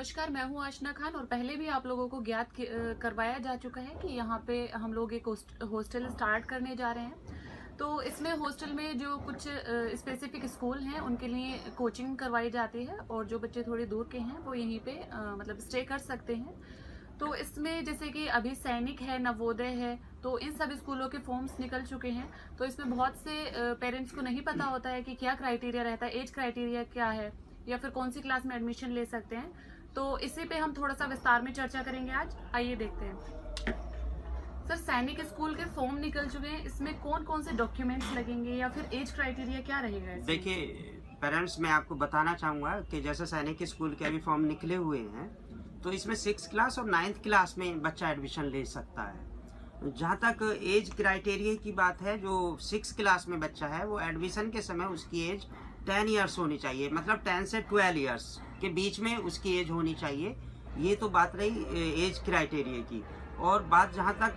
नमस्कार, मैं हूँ आशना खान और पहले भी आप लोगों को ज्ञात करवाया जा चुका है कि यहाँ पे हम लोग एक हॉस्टल स्टार्ट करने जा रहे हैं। तो इसमें हॉस्टल में जो कुछ स्पेसिफिक स्कूल हैं उनके लिए कोचिंग करवाई जाती है और जो बच्चे थोड़ी दूर के हैं वो यहीं पे मतलब स्टे कर सकते हैं। तो इसमें जैसे कि अभी सैनिक है, नवोदय है, तो इन सब स्कूलों के फॉर्म्स निकल चुके हैं। तो इसमें बहुत से पेरेंट्स को नहीं पता होता है कि क्या क्राइटेरिया रहता है, एज क्राइटेरिया क्या है या फिर कौन सी क्लास में एडमिशन ले सकते हैं। तो इसी पे हम थोड़ा सा विस्तार में चर्चा करेंगे आज। आइए देखते हैं। सर, सैनिक स्कूल के फॉर्म निकल चुके हैं, इसमें कौन कौन से डॉक्यूमेंट्स लगेंगे या फिर एज क्राइटेरिया क्या रहेगा? देखिए पेरेंट्स, मैं आपको बताना चाहूँगा कि जैसे सैनिक स्कूल के अभी फॉर्म निकले हुए हैं तो इसमें 6th क्लास और 9th क्लास में बच्चा एडमिशन ले सकता है। जहाँ तक एज क्राइटेरिया की बात है, जो 6th क्लास में बच्चा है वो एडमिशन के समय उसकी एज 10 ईयर्स होनी चाहिए, मतलब 10 से 12 ईयर्स के बीच में उसकी एज होनी चाहिए। ये तो बात रही एज क्राइटेरिया की। और बात जहाँ तक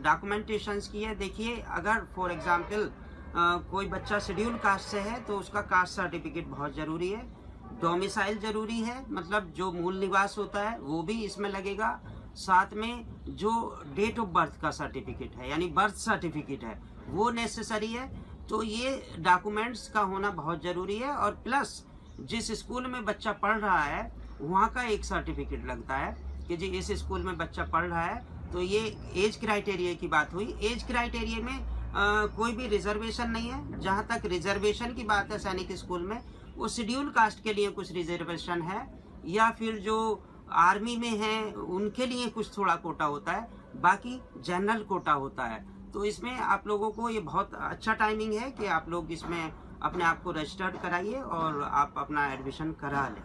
डॉक्यूमेंटेशंस की है, देखिए अगर फॉर एग्जांपल कोई बच्चा शेड्यूल कास्ट से है तो उसका कास्ट सर्टिफिकेट बहुत ज़रूरी है। डोमिसाइल ज़रूरी है, मतलब जो मूल निवास होता है वो भी इसमें लगेगा। साथ में जो डेट ऑफ बर्थ का सर्टिफिकेट है यानी बर्थ सर्टिफिकेट है वो नेसेसरी है। तो ये डॉक्यूमेंट्स का होना बहुत ज़रूरी है। और प्लस जिस स्कूल में बच्चा पढ़ रहा है वहाँ का एक सर्टिफिकेट लगता है कि जी इस स्कूल में बच्चा पढ़ रहा है। तो ये एज क्राइटेरिया की बात हुई। एज क्राइटेरिया में कोई भी रिजर्वेशन नहीं है। जहाँ तक रिजर्वेशन की बात है सैनिक स्कूल में, वो शेड्यूल कास्ट के लिए कुछ रिजर्वेशन है या फिर जो आर्मी में हैं उनके लिए कुछ थोड़ा कोटा होता है, बाकी जनरल कोटा होता है। तो इसमें आप लोगों को ये बहुत अच्छा टाइमिंग है कि आप लोग इसमें अपने आप को रजिस्टर्ड कराइए और आप अपना एडमिशन करा लें।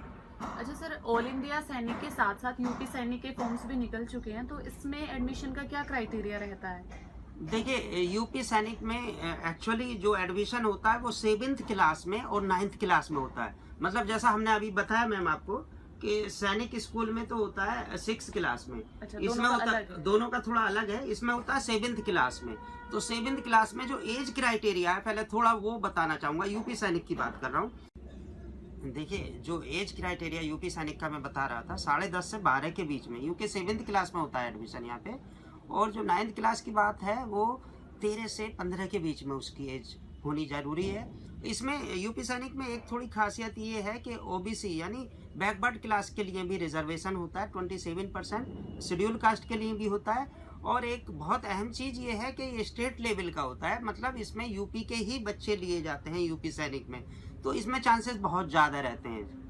अच्छा सर, ऑल इंडिया सैनिक के साथ साथ यूपी सैनिक के फॉर्म्स भी निकल चुके हैं, तो इसमें एडमिशन का क्या क्राइटेरिया रहता है? देखिए यूपी सैनिक में एक्चुअली जो एडमिशन होता है वो 7th क्लास में और 9th क्लास में होता है। मतलब जैसा हमने अभी बताया मैम आपको कि सैनिक स्कूल में तो होता है 6th क्लास में। अच्छा, इसमें होता दोनों का थोड़ा अलग है। इसमें होता है 7th क्लास में। तो 7th क्लास में जो एज क्राइटेरिया है, पहले थोड़ा वो बताना चाहूँगा। यूपी सैनिक की बात कर रहा हूँ। देखिए जो एज क्राइटेरिया यूपी सैनिक का मैं बता रहा था, 10.5 से 12 के बीच में, यूपी 7th क्लास में होता है एडमिशन यहाँ पे। और जो 9th क्लास की बात है वो 13 से 15 के बीच में उसकी एज होनी ज़रूरी है। इसमें यूपी सैनिक में एक थोड़ी खासियत ये है कि ओबीसी यानी बैकवर्ड क्लास के लिए भी रिजर्वेशन होता है 27%, शेड्यूल कास्ट के लिए भी होता है। और एक बहुत अहम चीज़ ये है कि ये स्टेट लेवल का होता है, मतलब इसमें यूपी के ही बच्चे लिए जाते हैं यूपी सैनिक में। तो इसमें चांसेस बहुत ज़्यादा रहते हैं।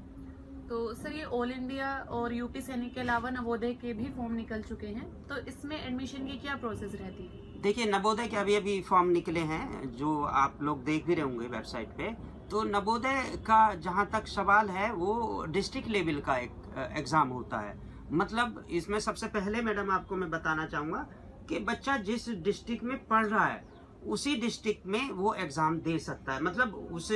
तो सर, ये ऑल इंडिया और यूपी सैनिक के अलावा नवोदय के भी फॉर्म निकल चुके हैं, तो इसमें एडमिशन की क्या प्रोसेस रहती है? देखिए नवोदय के अभी अभी फॉर्म निकले हैं जो आप लोग देख भी रहे होंगे वेबसाइट पे। तो नवोदय का जहाँ तक सवाल है वो डिस्ट्रिक्ट लेवल का एक एग्ज़ाम होता है। मतलब इसमें सबसे पहले मैडम आपको मैं बताना चाहूँगा कि बच्चा जिस डिस्ट्रिक्ट में पढ़ रहा है उसी डिस्ट्रिक्ट में वो एग्ज़ाम दे सकता है। मतलब उस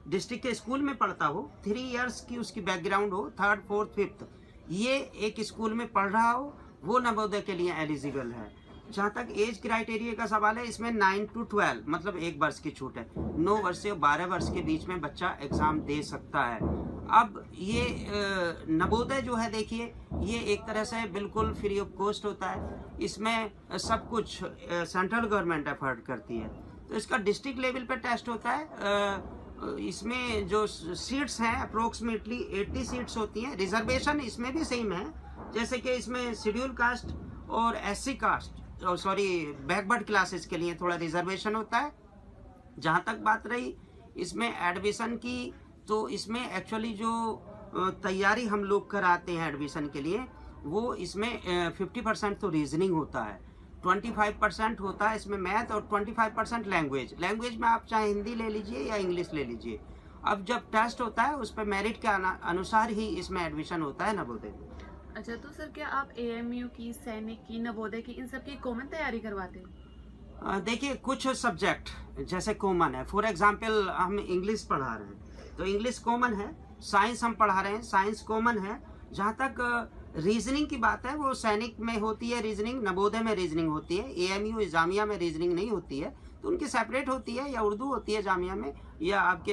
डिस्ट्रिक्ट के स्कूल में पढ़ता हो, 3 इयर्स की उसकी बैकग्राउंड हो, 3rd 4th 5th ये एक स्कूल में पढ़ रहा हो, वो नवोदय के लिए एलिजिबल है। जहाँ तक एज क्राइटेरिया का सवाल है, इसमें 9 to 12 मतलब 1 वर्ष की छूट है। 9 वर्ष से 12 वर्ष के बीच में बच्चा एग्ज़ाम दे सकता है। अब ये नवोदय जो है, देखिए ये एक तरह से बिल्कुल फ्री ऑफ कॉस्ट होता है। इसमें सब कुछ सेंट्रल गवर्नमेंट एफर्ट करती है। तो इसका डिस्ट्रिक्ट लेवल पे टेस्ट होता है। इसमें जो सीट्स हैं अप्रोक्सीमेटली 80 सीट्स होती हैं। रिजर्वेशन इसमें भी सेम है, जैसे कि इसमें शेड्यूल कास्ट और एससी कास्ट बैकवर्ड क्लासेस के लिए थोड़ा रिजर्वेशन होता है। जहाँ तक बात रही इसमें एडमिशन की, तो इसमें एक्चुअली जो तैयारी हम लोग कराते हैं एडमिशन के लिए, वो इसमें 50% तो रीजनिंग होता है, 25% होता है इसमें मैथ और 25% लैंग्वेज में आप चाहे हिंदी ले लीजिए या इंग्लिश ले लीजिए। अब जब टेस्ट होता है उस पर मेरिट के अनुसार ही इसमें एडमिशन होता है नवोदय में। अच्छा, तो सर क्या आप एएमयू की, सैनिक की, नवोदय की, इन सब की कॉमन तैयारी करवाते हैं? देखिए कुछ सब्जेक्ट जैसे कॉमन है, फॉर एग्जांपल हम इंग्लिश पढ़ा रहे हैं तो इंग्लिश कॉमन है। साइंस हम पढ़ा रहे हैं, साइंस कॉमन है। जहाँ तक रीजनिंग की बात है वो सैनिक में होती है रीजनिंग, नवोदय में रीजनिंग होती है। एएमयू जामिया में रीजनिंग नहीं होती है, तो उनकी सेपरेट होती है, या उर्दू होती है जामिया में, या आपके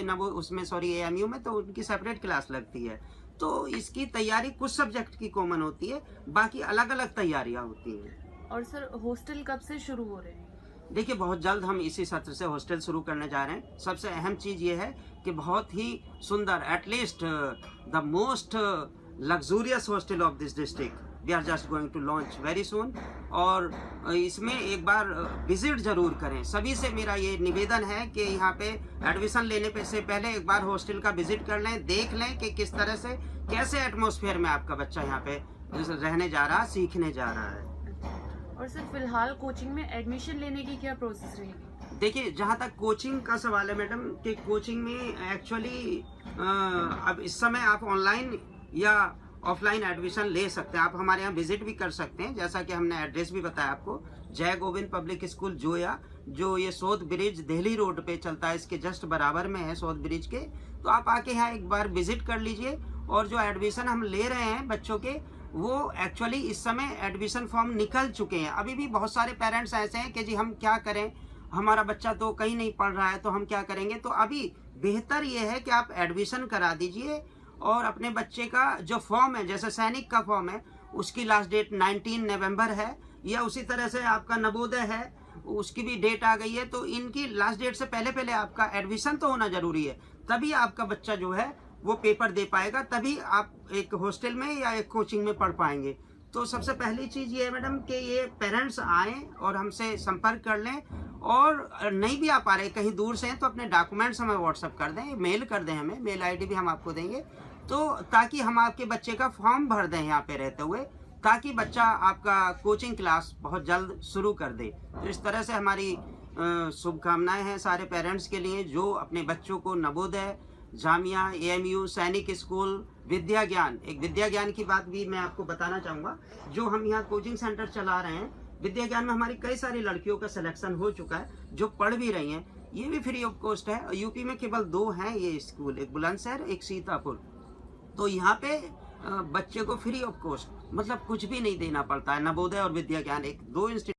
एएमयू में तो उनकी सेपरेट क्लास लगती है। तो इसकी तैयारी कुछ सब्जेक्ट की कॉमन होती है, बाकी अलग अलग तैयारियां होती हैं। और सर हॉस्टल कब से शुरू हो रहे हैं? देखिए, बहुत जल्द हम इसी सत्र से हॉस्टल शुरू करने जा रहे हैं। सबसे अहम चीज़ ये है कि बहुत ही सुंदर, at least the most luxurious hostel of this district we are just going to launch very soon. और इसमें एक बार विजिट जरूर करें। सभी से मेरा ये निवेदन है कि यहाँ पे एडमिशन लेने पे से पहले एक बार हॉस्टल का विजिट कर लें, देख लें कि किस तरह से, कैसे एटमॉस्फेयर में आपका बच्चा यहाँ पे रहने जा रहा है, सीखने जा रहा है। और सर फिलहाल कोचिंग में एडमिशन लेने की क्या प्रोसेस रहेगी? देखिए, जहाँ तक कोचिंग का सवाल है मैडम, कि कोचिंग में एक्चुअली अब इस समय आप ऑनलाइन या ऑफलाइन एडमिशन ले सकते हैं। आप हमारे यहाँ विजिट भी कर सकते हैं, जैसा कि हमने एड्रेस भी बताया आपको, जय गोविंद पब्लिक स्कूल जोया, जो ये सोध ब्रिज दिल्ली रोड पे चलता है, इसके जस्ट बराबर में है सोध ब्रिज के। तो आप आके यहाँ एक बार विजिट कर लीजिए। और जो एडमिशन हम ले रहे हैं बच्चों के, वो एक्चुअली इस समय एडमिशन फॉर्म निकल चुके हैं। अभी भी बहुत सारे पेरेंट्स ऐसे हैं कि जी हम क्या करें, हमारा बच्चा तो कहीं नहीं पढ़ रहा है, तो हम क्या करेंगे। तो अभी बेहतर ये है कि आप एडमिशन करा दीजिए और अपने बच्चे का जो फॉर्म है, जैसे सैनिक का फॉर्म है, उसकी लास्ट डेट 19 नवंबर है, या उसी तरह से आपका नवोदय है, उसकी भी डेट आ गई है। तो इनकी लास्ट डेट से पहले पहले आपका एडमिशन तो होना जरूरी है, तभी आपका बच्चा जो है वो पेपर दे पाएगा, तभी आप एक हॉस्टल में या एक कोचिंग में पढ़ पाएंगे। तो सबसे पहली चीज़ ये है मैडम कि ये पेरेंट्स आएँ और हमसे संपर्क कर लें, और नहीं भी आ पा रहे, कहीं दूर से हैं, तो अपने डॉक्यूमेंट्स हमें व्हाट्सएप कर दें, मेल कर दें, हमें मेल आईडी भी हम आपको देंगे, तो ताकि हम आपके बच्चे का फॉर्म भर दें यहाँ पे रहते हुए, ताकि बच्चा आपका कोचिंग क्लास बहुत जल्द शुरू कर दे। तो इस तरह से हमारी शुभकामनाएं हैं सारे पेरेंट्स के लिए जो अपने बच्चों को नवोदय, जामिया, AMU, सैनिक स्कूल, विद्या ज्ञान। एक विद्या ज्ञान की बात भी मैं आपको बताना चाहूँगा, जो हम यहाँ कोचिंग सेंटर चला रहे हैं, विद्या ज्ञान में हमारी कई सारी लड़कियों का सिलेक्शन हो चुका है जो पढ़ भी रही हैं। ये भी फ्री ऑफ कॉस्ट है। यूपी में केवल 2 हैं ये स्कूल, एक बुलंदशहर, एक सीतापुर। तो यहाँ पे बच्चे को फ्री ऑफ कॉस्ट, मतलब कुछ भी नहीं देना पड़ता है। नवोदय और विद्या ज्ञान, एक 2 इंस्टीट्यूट